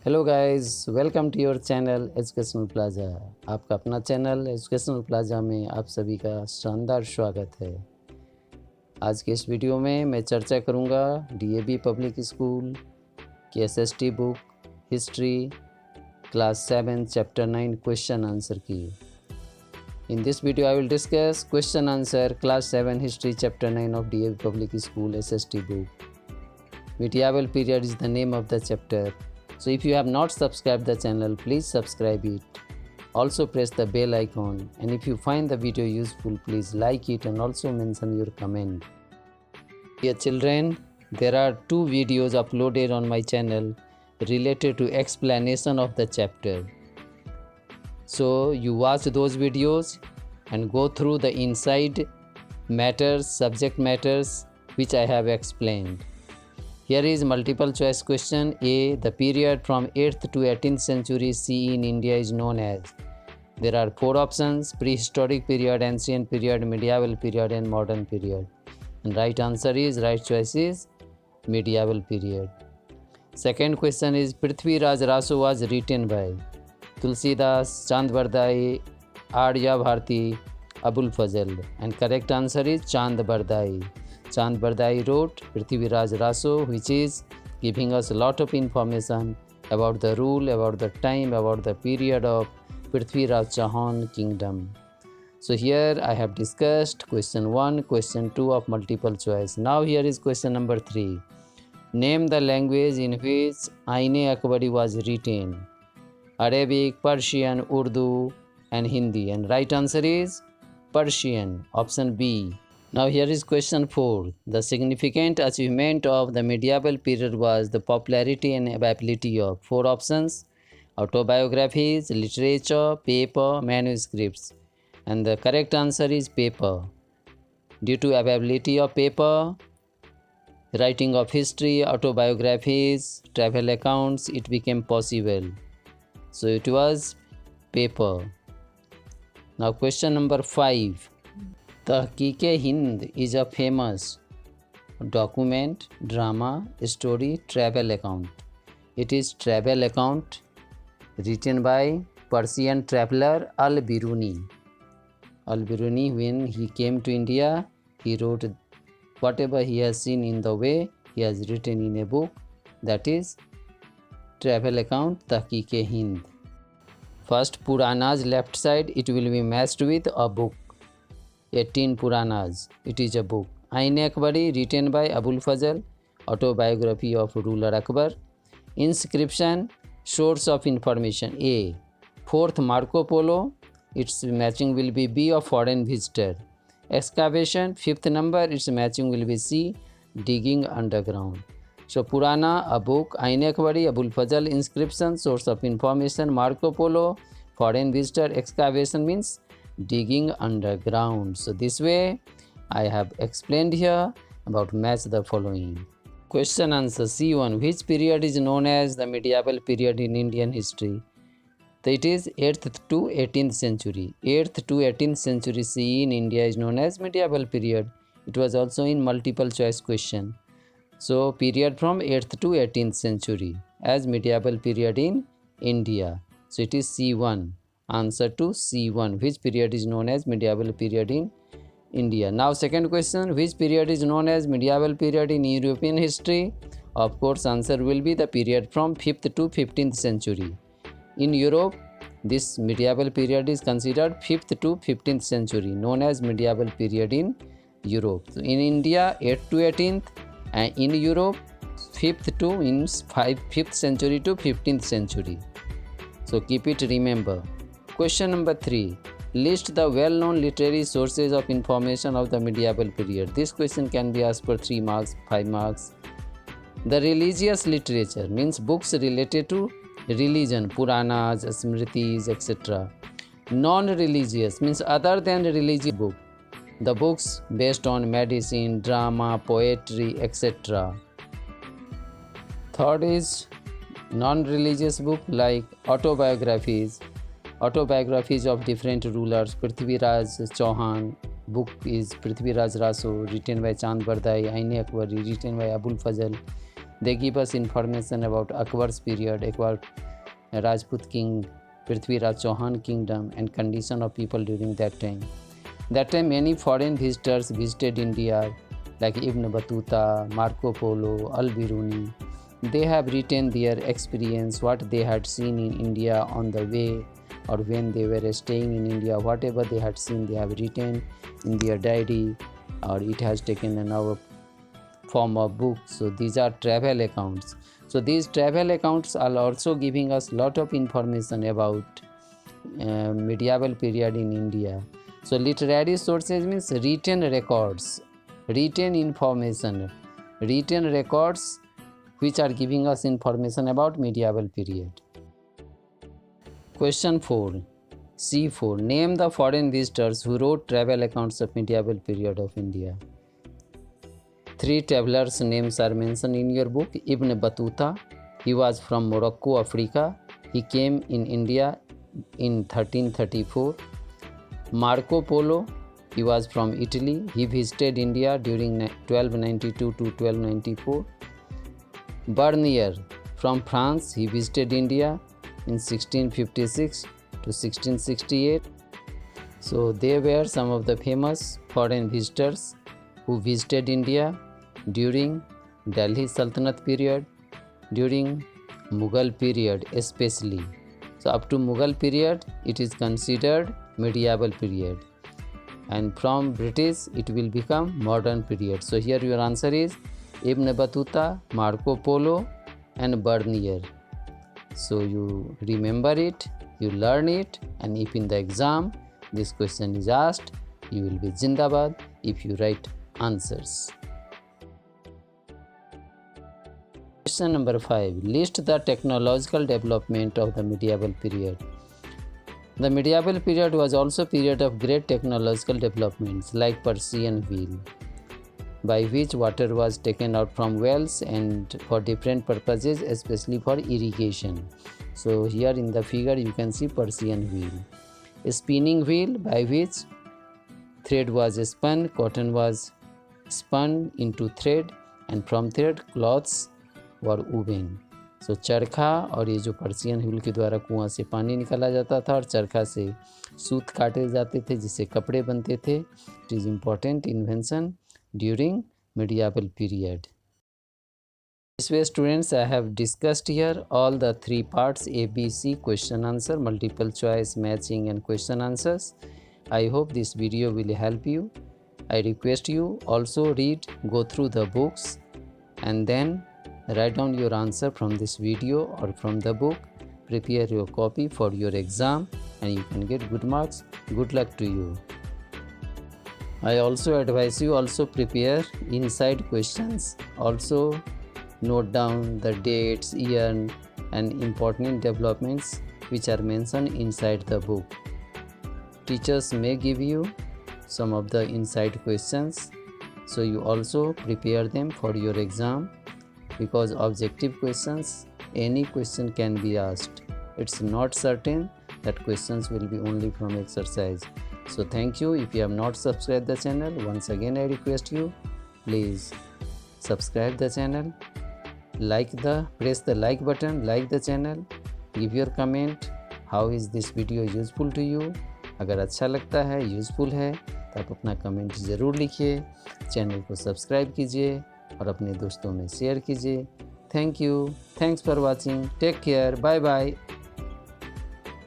Hello guys, welcome to your channel educational plaza. आपका अपना channel educational plaza में आप सभी का शानदार स्वागत है। आज के इस वीडियो में मैं चर्चा करूंगा डीएवी पब्लिक स्कूल की SST book history class 7 chapter 9 question answer की। In this video I will discuss question answer class 7 history chapter 9 of DAV public school SST book. Medieval period is the name of the chapter. So if you have not subscribed the channel, please subscribe it. Also press the bell icon, and if you find the video useful, please like it and also mention your comment. Dear children, there are 2 videos uploaded on my channel related to explanation of the chapter. So you watch those videos and go through the inside matters, subject matters which I have explained. Here is multiple choice question. A. The period from 8th to 18th century CE in India is known as. There are 4 options: prehistoric period, ancient period, medieval period and modern period. And right choice is medieval period. Second question is Prithviraj Raso was written by Tulsidas, Chand Bardai, Arya Bharti, Abul Fazl. And correct answer is Chand Bardai. Chand Bardai wrote Prithviraj Raso, which is giving us a lot of information about the rule, about the time, about the period of Prithviraj Chauhan kingdom. So here I have discussed question 1, question 2 of multiple choice. Now here is question number 3. Name the language in which Ain-e-Akbari was written. Arabic, Persian, Urdu and Hindi. And right answer is Persian, option B. Now here is question 4. The significant achievement of the medieval period was the popularity and availability of 4 options: autobiographies, literature, paper, manuscripts. And the correct answer is paper. Due to availability of paper, writing of history, autobiographies, travel accounts, it became possible. So it was paper. Now question number 5. Tahqiq-e-Hind is a famous document, drama, story, travel account. It is travel account written by Persian traveler Al-Biruni. Al-Biruni, when he came to India, he wrote whatever he has seen in the way, he has written in a book, that is travel account Tahqiq-e-Hind. First, Puranas left side, it will be matched with a book. 18 Puranas, it is a book. Ain-e-Akbari, written by Abul Fazl, autobiography of ruler Akbar. Inscription, source of information A. Fourth, Marco Polo, its matching will be B of foreign visitor. Excavation, 5th number, its matching will be C, digging underground. So Purana, a book. Ain-e-Akbari, Abul Fazl, inscription, source of information. Marco Polo, foreign visitor. Excavation means digging underground. So this way I have explained here about match the following. Question answer C1. Which period is known as the medieval period in Indian history? So it is 8th to 18th century. 8th to 18th century CE in India is known as medieval period. It was also in multiple choice question. So period from 8th to 18th century as medieval period in India. So it is C1. Answer to C1. Which period is known as medieval period in India? Now second question. Which period is known as medieval period in European history? Of course, answer will be the period from 5th to 15th century. In Europe, this medieval period is considered 5th to 15th century, known as medieval period in Europe. So in India, 8th to 18th, and in Europe, 5th century to 15th century. So keep it remember. Question number 3. List the well-known literary sources of information of the medieval period. This question can be asked for 3 marks, 5 marks. The religious literature means books related to religion, Puranas, Smritis, etc. Non-religious means other than religious book. The books based on medicine, drama, poetry, etc. Third is non-religious book like autobiographies of different rulers. Prithviraj Chauhan book is Prithviraj Raso, written by Chand Bardai. Ain-e-Akbari, written by Abul Fazl. They give us information about Akbar's period, about Rajput king, Prithviraj Chauhan kingdom, and condition of people during that time. That time many foreign visitors visited India, like Ibn Battuta, Marco Polo, Al-Biruni. They have written their experience, what they had seen in India on the way or when they were staying in India, whatever they had seen, they have written in their diary, or it has taken in our form of book. So these are travel accounts. So these travel accounts are also giving us lot of information about medieval period in India. So literary sources means written records, written information, written records which are giving us information about medieval period. Question 4. C4. Name the foreign visitors who wrote travel accounts of medieval period of India. 3 travelers' names are mentioned in your book. Ibn Battuta, he was from Morocco, Africa. He came in India in 1334. Marco Polo, he was from Italy. He visited India during 1292 to 1294. Bernier, from France, he visited India in 1656 to 1668. So they were some of the famous foreign visitors who visited India during Delhi Sultanate period, during Mughal period especially. So up to Mughal period it is considered medieval period, and from British it will become modern period. So here your answer is Ibn Battuta, Marco Polo and Bernier. So you remember it, you learn it, and if in the exam this question is asked, you will be Zindabad if you write answers. Question number 5. List the technological development of the medieval period. The medieval period was also a period of great technological developments like Persian wheel, by which water was taken out from wells and for different purposes, especially for irrigation. So here in the figure you can see Persian wheel. A spinning wheel by which thread was spun, cotton was spun into thread, and from thread cloths were woven. So चरखा, और ये जो Persian wheel के द्वारा कुआं से पानी निकाला जाता था और चरखा से सूत काटे जाते थे जिससे कपड़े बनते थे. It is important invention during medieval period. This way students, I have discussed here all the 3 parts: A, B, C, question answer, multiple choice, matching and question answers. I hope this video will help you. I request you also read, go through the books and then write down your answer from this video or from the book. Prepare your copy for your exam and you can get good marks. Good luck to you. I also advise you also prepare inside questions. Also note down the dates, year and important developments which are mentioned inside the book. Teachers may give you some of the inside questions, so you also prepare them for your exam, because objective questions, any question can be asked. It's not certain that questions will be only from exercise. So thank you. If you have not subscribed the channel, once again I request you, please subscribe the channel, press the like button, like the channel, give your comment, how is this video useful to you. अगर अच्छा लगता है, useful है, तो आप अपना comment ज़रूर लिखिए, चैनल को सब्सक्राइब कीजिए और अपने दोस्तों में शेयर कीजिए. Thank you, thanks for watching, take care, bye bye.